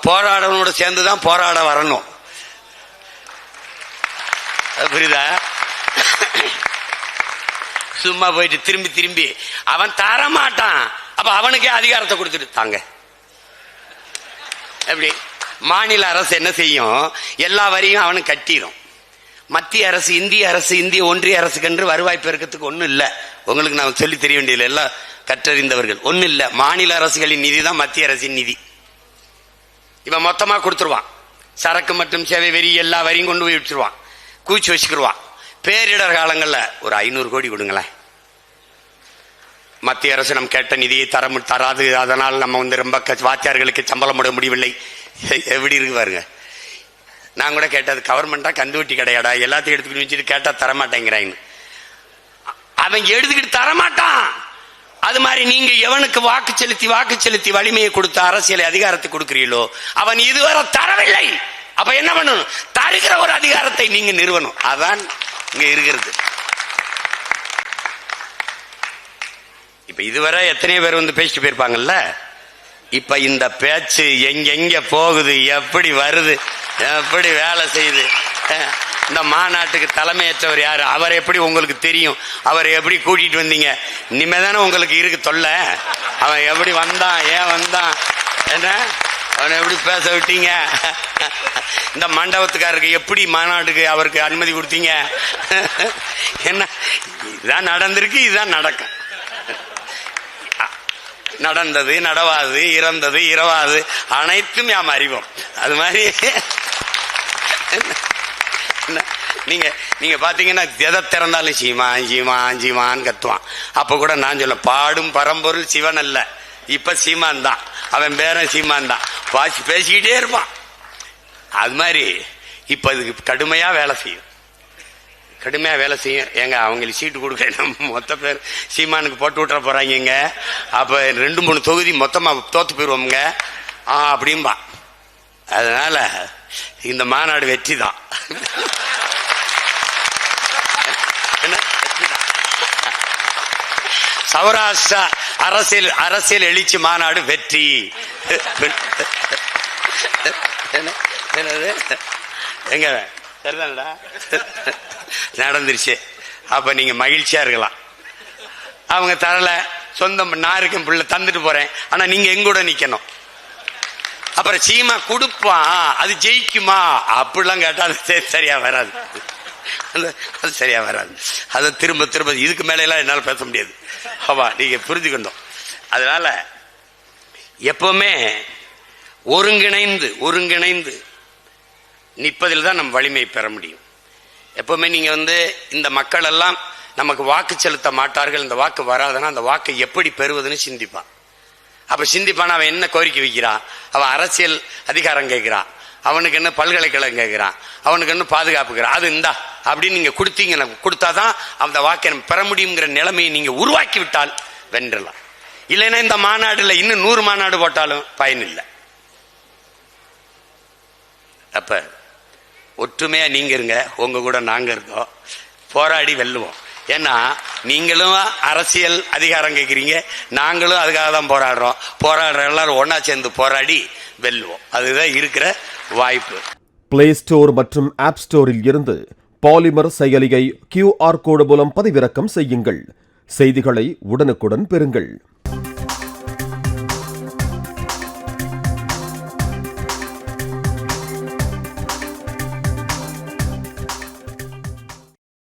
போராடனோட சேர்ந்துதான் போராட வரணும். புரியுதா? சும்மா போயிட்டு திரும்பி திரும்பி அவன் தரமாட்டான். அப்ப அவனுக்கே அதிகாரத்தை கொடுத்துட்டு தாங்க. எப்படி மாநில அரசு என்ன செய்யும்? எல்லா வரியும் அவனுக்கு கட்டிடும். மத்திய அரசு, இந்திய அரசு, இந்திய ஒன்றிய அரசுக்கு வருவாய் பெருக்கத்துக்கு ஒன்றும் இல்லை. உங்களுக்கு நான் சொல்லி தெரிய வேண்டியதில்லை, எல்லாம் கற்றறிந்தவர்கள். ஒன்றும் இல்லை. மாநில அரசுகளின் நிதி தான் மத்திய அரசின் நிதி. இவன் மொத்தமாக கொடுத்துருவான். சரக்கு மற்றும் சேவை வரி எல்லா வரியும் கொண்டு போய் வச்சிருவான், கூச்சி வச்சுக்கிடுவான். பேரிடர் காலங்களில் ஒரு 500 கோடி கொடுங்களேன். மத்திய அரசு நம்ம கேட்ட நிதியை தராது, அதனால் நம்ம ரொம்ப வாத்தியார்களுக்கு சம்பளம் போட முடியவில்லை. எப்படி இருக்கு பாருங்க. நான் கூட கேட்டது கவர்மெண்டா கந்துவட்டி கிடையாடா, எல்லாத்தையும் எடுத்துக்கிட்டு வச்சுட்டு கேட்டா தரமாட்டேங்கிறாங்க. அவன் எடுத்துக்கிட்டு தரமாட்டான். அது மாதிரி நீங்க எவனுக்கு வாக்கு செலுத்தி வலிமையை கொடுத்த அரசியல் அதிகாரத்தை கொடுக்கிறீங்களோ அவன் இதுவரை தரவில்லை. அப்ப என்ன பண்ணணும்? தருகிற ஒரு அதிகாரத்தை நீங்க நிறுவனம். அதான் இங்க இருக்கிறது. இப்ப இதுவரை எத்தனை பேர் பேசிட்டு போயிருப்பாங்கல்ல. இப்ப இந்த பேச்சு எங்க போகுது, எப்படி வருது, எப்படி வேலை செய்யுது. இந்த மாநாட்டுக்கு தலைமையேற்றவர் யாரு? அவர் எப்படி உங்களுக்கு தெரியும்? அவரை எப்படி கூட்டிட்டு வந்தீங்க? இனிமேதானே உங்களுக்கு இருக்கு தொல்லை. அவன் எப்படி வந்தான், ஏன் வந்தான், என்ன அவனை எப்படி பேச விட்டீங்க? இந்த மண்டபத்துக்காரருக்கு எப்படி மாநாட்டுக்கு அவருக்கு அனுமதி கொடுத்தீங்க? என்ன இதான் நடந்திருக்கு, இதுதான் நடக்கும். நடந்தது, நடவாது, இறந்தது, இரவாது அனைத்தும் யாம் அறிவோம். அது மாதிரி நீங்க பாத்தீங்கன்னா எதை திறந்தாலும் சீமான் சீமான் சீமான் கத்துவான். அப்ப கூட நான் சொல்ல பாடும் பரம்பொருள் சிவன் அல்ல, இப்ப சீமான் தான். அவன் பேரன் சீமான் தான். பேசிக்கிட்டே இருப்பான். அது மாதிரி இப்ப இதுக்கு கடுமையா வேலை செய்யும். ஏங்க அவங்களுக்கு சீட்டு கொடுக்க மொத்த பேர் சீமானுக்கு போட்டு விட்டுற போறாங்க. அப்ப 2-3 தொகுதி மொத்தமா தோத்து போயிருவோம்ங்க அப்படின்பா. அதனால இந்த மாநாடு வெற்றி தான். சௌராஷ்டிரா அரசியல் எழுச்சி மாநாடு வெற்றி. எங்க சரிதானடா நடந்துருச்சு. அப்ப நீங்க மகிழ்ச்சியா இருக்கலாம். அவங்க தரல, சொந்தம் நான் இருக்கேன் பிள்ளை தந்துட்டு போறேன், ஆனா நீங்க எங்கூட நிக்கணும். அப்புறம் சீமா கொடுப்பான், அது ஜெயிக்குமா அப்படிலாம் கேட்டா அது சரியா வராது. அது சரியா வராது. அதை திரும்ப இதுக்கு மேல எல்லாம் என்னால பேச முடியாது. ஆமா, நீங்க புரிஞ்சுக்கணும். அதனால எப்பவுமே ஒருங்கிணைந்து நிற்பதில் தான் நம்ம வலிமையை பெற முடியும். எப்பவுமே நீங்க இந்த மக்கள் எல்லாம் நமக்கு வாக்கு செலுத்த மாட்டார்கள், இந்த வாக்கு வராதுன்னா அந்த வாக்கை எப்படி பெறுவதுன்னு சிந்திப்பான். அப்ப சிந்திப்பான். அவன் என்ன கோரிக்கை வைக்கிறான்? அவன் அரசியல் அதிகாரம் கேட்கிறான், அவனுக்கு என்ன பல்கலைக்கழகம் கேட்கிறான், அவனுக்கு என்ன பாதுகாப்புக்கிறான். அது இந்தா அப்படின்னு நீங்க கொடுத்தாதான் அந்த வாக்கை பெற முடியுங்கிற நிலைமையை நீங்க உருவாக்கி விட்டால் வென்றலாம். இல்லைன்னா இந்த மாநாடுல இன்னும் 100 மாநாடு போட்டாலும் பயனில்லை. அப்ப ஒற்றுமையா நீங்க இருங்க, உங்க கூட நாங்க இருக்கோம், போராடி வெல்லுவோம். ஏன்னா நீங்களும் அரசியல் அதிகாரம் கேட்கிறீங்க, நாங்களும் அதுக்காக தான் போராடுற எல்லாரும் ஒன்னா சேர்ந்து போராடி வெல்லுவோம். அதுதான் இருக்கிற வாய்ப்பு. பிளே ஸ்டோர் மற்றும் ஆப் ஸ்டோரில் இருந்து பாலிமர் செயலியை QR கோடு மூலம் பதிவிறக்கம் செய்யுங்கள். செய்திகளை உடனுக்குடன் பெறுங்கள்.